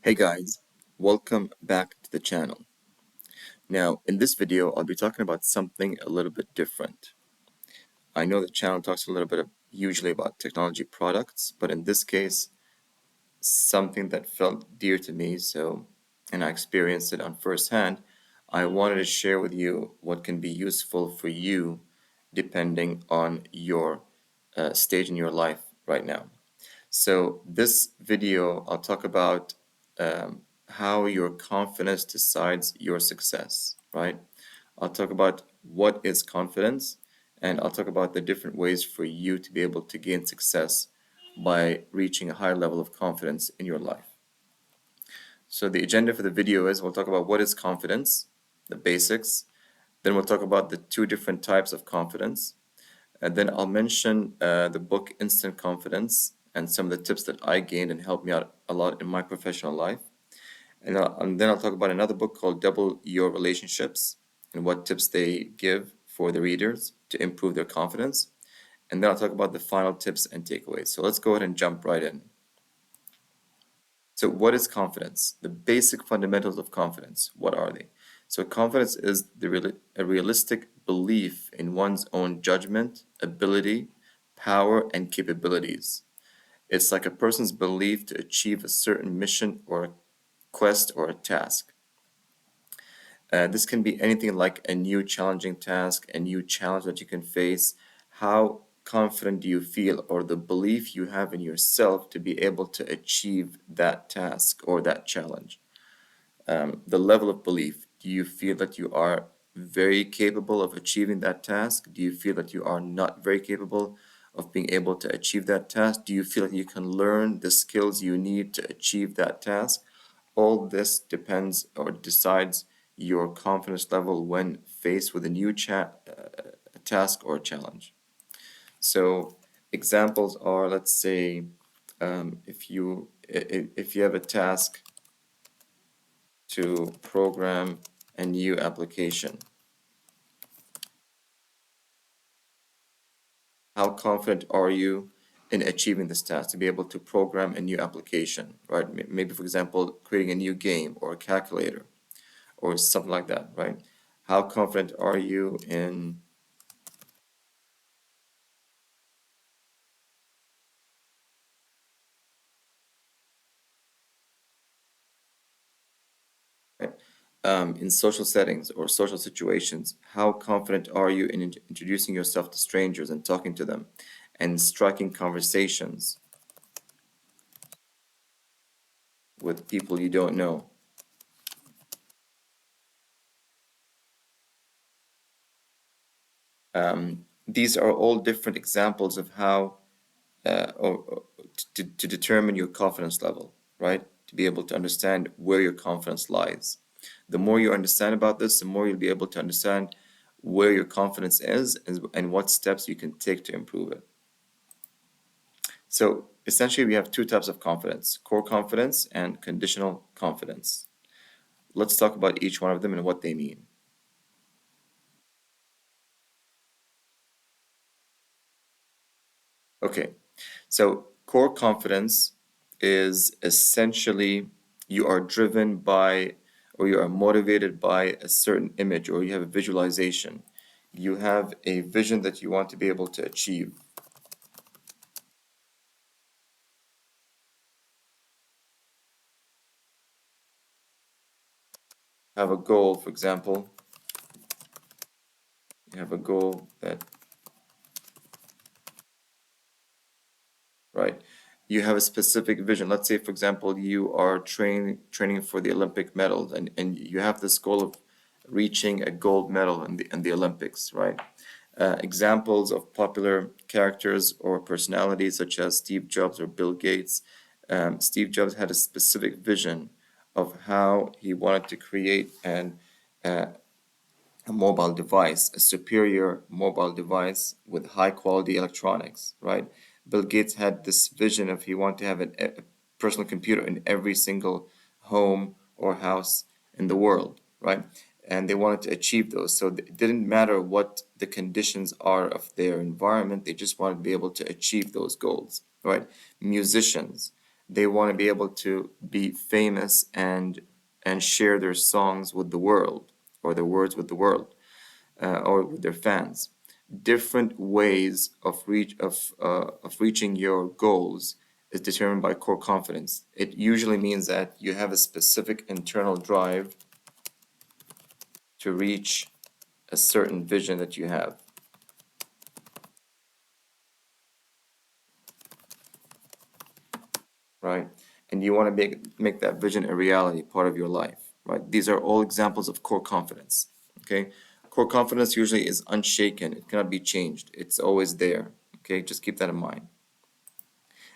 Hey guys, welcome back to the channel. Now, in this video, I'll be talking about something a little bit different. I know the channel talks a little bit usually about technology products, but in this case, something that felt dear to me, and I experienced it on first hand, I wanted to share with you what can be useful for you depending on your stage in your life right now. So this video, I'll talk about how your confidence decides your success, right? I'll talk about what is confidence, and I'll talk about the different ways for you to be able to gain success by reaching a higher level of confidence in your life. So the agenda for the video is we'll talk about what is confidence, the basics, then we'll talk about the two different types of confidence, and then I'll mention the book Instant Confidence and some of the tips that I gained and helped me out a lot in my professional life. And then I'll talk about another book called Double Your Relationships and what tips they give for the readers to improve their confidence. And then I'll talk about the final tips and takeaways. So let's go ahead and jump right in. So what is confidence? The basic fundamentals of confidence. What are they? So confidence is a realistic belief in one's own judgment, ability, power, and capabilities. It's like a person's belief to achieve a certain mission or a quest or a task. This can be anything like a new challenging task, a new challenge that you can face. How confident do you feel, or the belief you have in yourself to be able to achieve that task or that challenge? The level of belief. Do you feel that you are very capable of achieving that task? Do you feel that you are not very capable of being able to achieve that task? Do you feel like you can learn the skills you need to achieve that task? All this depends or decides your confidence level when faced with a new task or challenge. So examples are, let's say, if you have a task to program a new application, how confident are you in achieving this task to be able to program a new application, right? Maybe, for example, creating a new game or a calculator or something like that, right? How confident are you in in social settings or social situations? How confident are you in introducing yourself to strangers and talking to them and striking conversations with people you don't know? These are all different examples of how to determine your confidence level, right? To be able to understand where your confidence lies. The more you understand about this, the more you'll be able to understand where your confidence is and what steps you can take to improve it. So essentially, we have two types of confidence: core confidence and conditional confidence. Let's talk about each one of them and what they mean. Okay, so core confidence is essentially you are driven by or you are motivated by a certain image or you have a visualization. You have a vision that you want to be able to achieve. Have a goal, for example. You have a goal that, right? You have a specific vision. Let's say, for example, you are training for the Olympic medals and you have this goal of reaching a gold medal in the Olympics, right? Examples of popular characters or personalities such as Steve Jobs or Bill Gates. Steve Jobs had a specific vision of how he wanted to create uh, a mobile device, a superior mobile device with high quality electronics, right? Bill Gates had this vision of he wanted to have a personal computer in every single home or house in the world, right? And they wanted to achieve those. So it didn't matter what the conditions are of their environment, they just wanted to be able to achieve those goals, right? Musicians. They want to be able to be famous and share their songs with the world or their words with the world or with their fans. Different ways of reaching your goals is determined by core confidence. It usually means that you have a specific internal drive to reach a certain vision that you have, right? And you want to make that vision a reality, part of your life, right? These are all examples of core confidence, okay? Core confidence usually is unshaken. It cannot be changed. It's always there, okay? Just keep that in mind.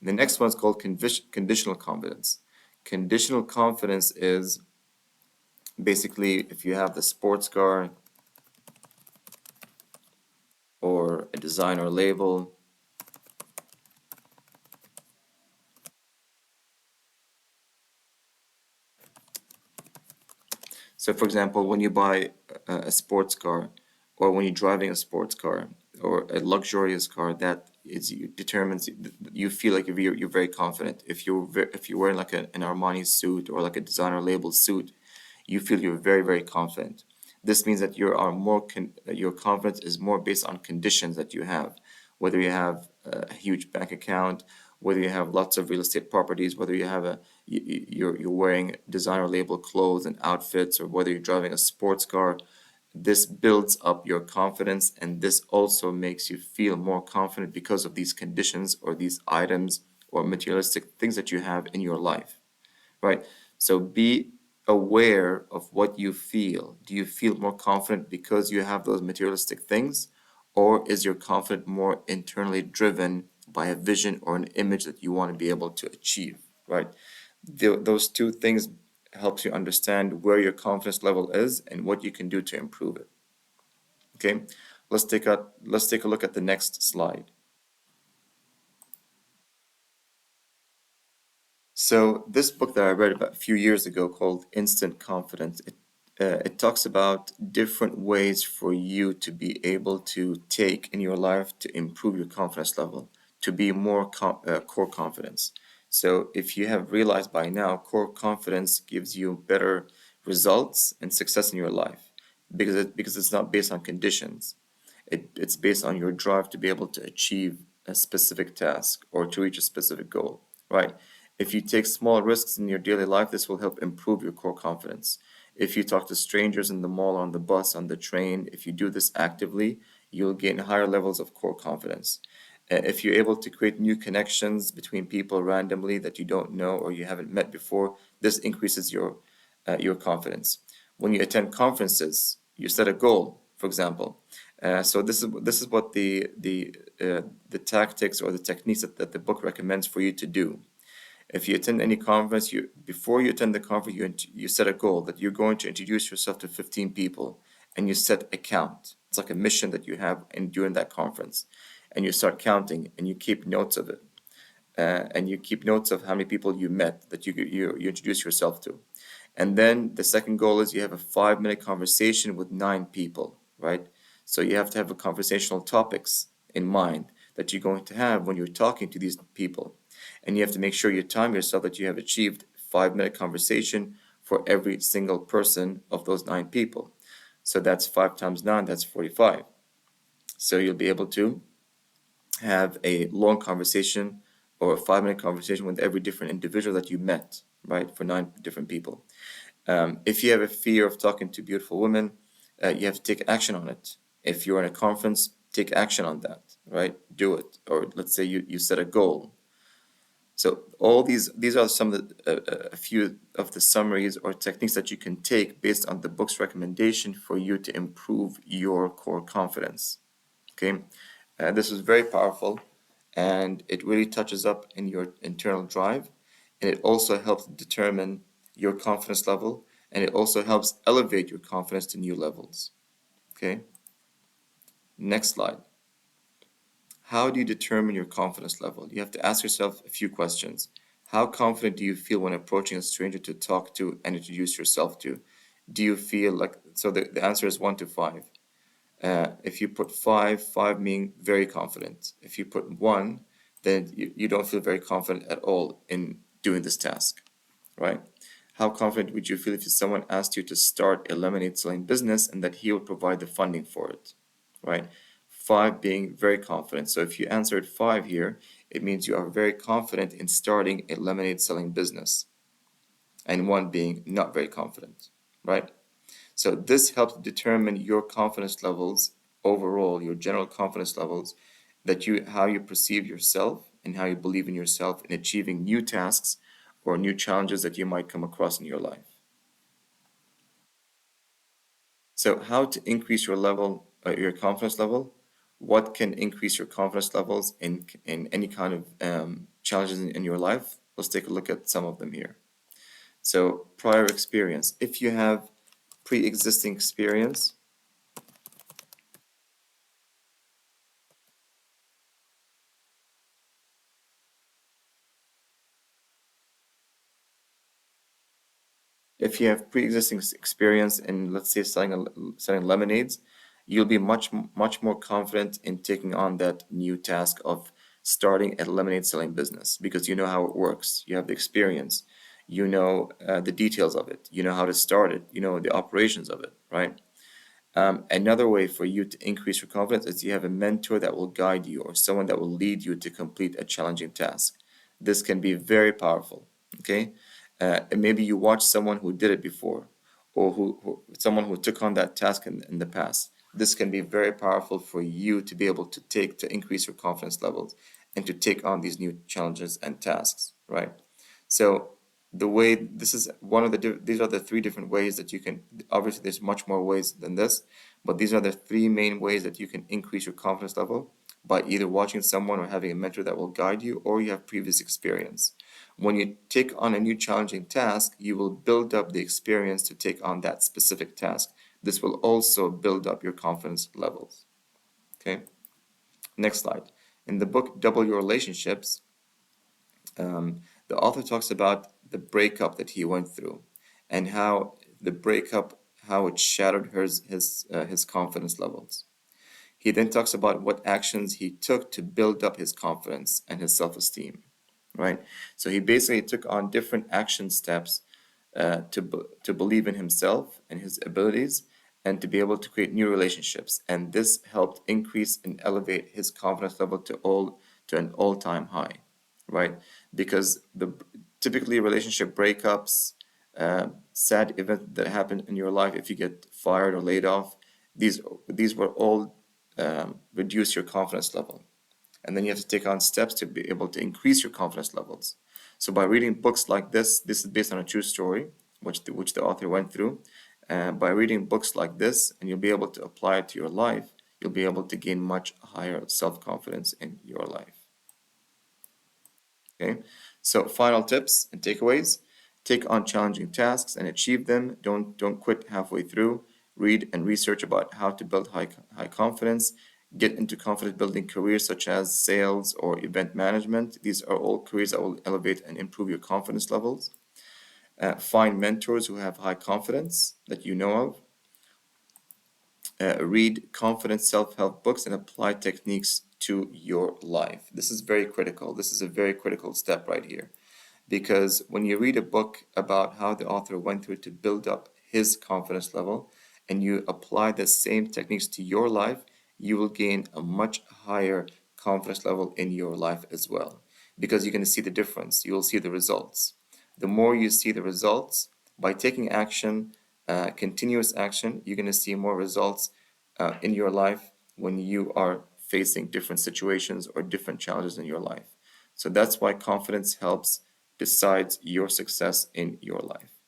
The next one is called conditional confidence. Conditional confidence is basically if you have the sports car or a design or label. So, for example, when you buy a sports car, or when you're driving a sports car, or a luxurious car, that is determines you feel like you're very confident. If you're wearing like an Armani suit or like a designer label suit, you feel you're very confident. This means that your confidence is more based on conditions that you have, whether you have a huge bank account, whether you have lots of real estate properties, whether you have you're wearing designer label clothes and outfits, or whether you're driving a sports car. This builds up your confidence, and this also makes you feel more confident because of these conditions or these items or materialistic things that you have in your life, right? So be aware of what you feel. Do you feel more confident because you have those materialistic things, or is your confidence more internally driven by a vision or an image that you want to be able to achieve, right? Those two things helps you understand where your confidence level is and what you can do to improve it. Okay, let's take a look at the next slide. So this book that I read about a few years ago called Instant Confidence, it talks about different ways for you to be able to take in your life to improve your confidence level, to be more core confidence. So if you have realized by now, core confidence gives you better results and success in your life because it's not based on conditions. It's based on your drive to be able to achieve a specific task or to reach a specific goal, right? If you take small risks in your daily life, this will help improve your core confidence. If you talk to strangers in the mall, on the bus, on the train, if you do this actively, you'll gain higher levels of core confidence. If you're able to create new connections between people randomly that you don't know or you haven't met before, this increases your confidence. When you attend conferences, you set a goal, for example. So this is what the tactics or the techniques that the book recommends for you to do. If you attend any conference, you before you attend the conference, you set a goal that you're going to introduce yourself to 15 people, and you set a count. It's like a mission that you have in during that conference, and you start counting, and you keep notes of it, and you keep notes of how many people you met that you introduce yourself to. And then the second goal is you have a 5 minute conversation with 9 people, right? So you have to have a conversational topics in mind that you're going to have when you're talking to these people. And you have to make sure you time yourself that you have achieved 5 minute conversation for every single person of those 9 people. So that's 5 times 9, that's 45. So you'll be able to have a long conversation or a 5 minute conversation with every different individual that you met, right? For 9 different people. If you have a fear of talking to beautiful women, you have to take action on it. If you're in a conference, take action on that, right? Do it. Or let's say you set a goal. So all these are some of a few of the summaries or techniques that you can take based on the book's recommendation for you to improve your core confidence. Okay, this is very powerful, and it really touches up in your internal drive, and it also helps determine your confidence level, and it also helps elevate your confidence to new levels. Okay, next slide. How do you determine your confidence level? You have to ask yourself a few questions. How confident do you feel when approaching a stranger to talk to and introduce yourself to? Do you feel like, so the answer is 1 to 5. If you put 5 meaning very confident. If you put 1, then you don't feel very confident at all in doing this task, right? How confident would you feel if someone asked you to start a lemonade selling business and that he would provide the funding for it, right? Five being very confident. So if you answered five here, it means you are very confident in starting a lemonade selling business, and one being not very confident, right? So this helps determine your confidence levels overall, your general confidence levels, that you how you perceive yourself and how you believe in yourself in achieving new tasks or new challenges that you might come across in your life. So how to increase your level, your confidence level? What can increase your confidence levels in any kind of challenges in your life? Let's take a look at some of them here. So prior experience. If you have pre-existing experience, if you have pre-existing experience in, let's say, selling lemonades, you'll be much more confident in taking on that new task of starting a lemonade selling business because you know how it works. You have the experience, you know the details of it, you know how to start it, you know the operations of it, right? Another way for you to increase your confidence is you have a mentor that will guide you or someone that will lead you to complete a challenging task. This can be very powerful, okay? And maybe you watch someone who did it before or someone who took on that task in the past. This can be very powerful for you to be able to increase your confidence levels and to take on these new challenges and tasks, right? So the way this is one of these are the three different ways that you can, obviously there's much more ways than this, but these are the three main ways that you can increase your confidence level by either watching someone or having a mentor that will guide you, or you have previous experience. When you take on a new challenging task, you will build up the experience to take on that specific task. This will also build up your confidence levels. Okay, next slide. In the book Double Your Relationships, the author talks about the breakup that he went through and how the breakup, how it shattered his confidence levels. He then talks about what actions he took to build up his confidence and his self-esteem, right? So he basically took on different action steps to believe in himself and his abilities and to be able to create new relationships. And this helped increase and elevate his confidence level to an all-time high, right? Because typically relationship breakups, sad events that happen in your life, if you get fired or laid off, these will all reduce your confidence level. And then you have to take on steps to be able to increase your confidence levels. So by reading books like this is based on a true story, which the author went through. By reading books like this, and you'll be able to apply it to your life, you'll be able to gain much higher self-confidence in your life. Okay, so final tips and takeaways. Take on challenging tasks and achieve them. Don't quit halfway through. Read and research about how to build high confidence. Get into confidence building careers such as sales or event management. These are all careers that will elevate and improve your confidence levels. Find mentors who have high confidence that you know of. Read confidence self-help books and apply techniques to your life. This is very critical. This is a very critical step right here. Because when you read a book about how the author went through to build up his confidence level and you apply the same techniques to your life, you will gain a much higher confidence level in your life as well. Because you're going to see the difference, you will see the results. The more you see the results, by taking action, continuous action, you're going to see more results in your life when you are facing different situations or different challenges in your life. So that's why confidence helps decides your success in your life.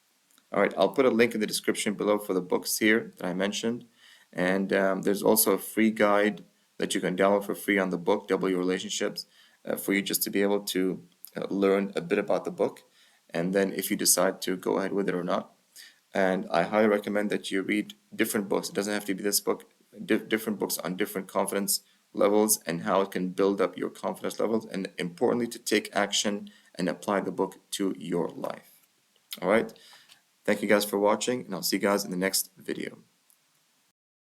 All right, I'll put a link in the description below for the books here that I mentioned. And there's also a free guide that you can download for free on the book, Double Your Relationships, for you just to be able to learn a bit about the book. And then if you decide to go ahead with it or not. And I highly recommend that you read different books. It doesn't have to be this book, different books on different confidence levels and how it can build up your confidence levels. And importantly, to take action and apply the book to your life. All right. Thank you guys for watching, and I'll see you guys in the next video.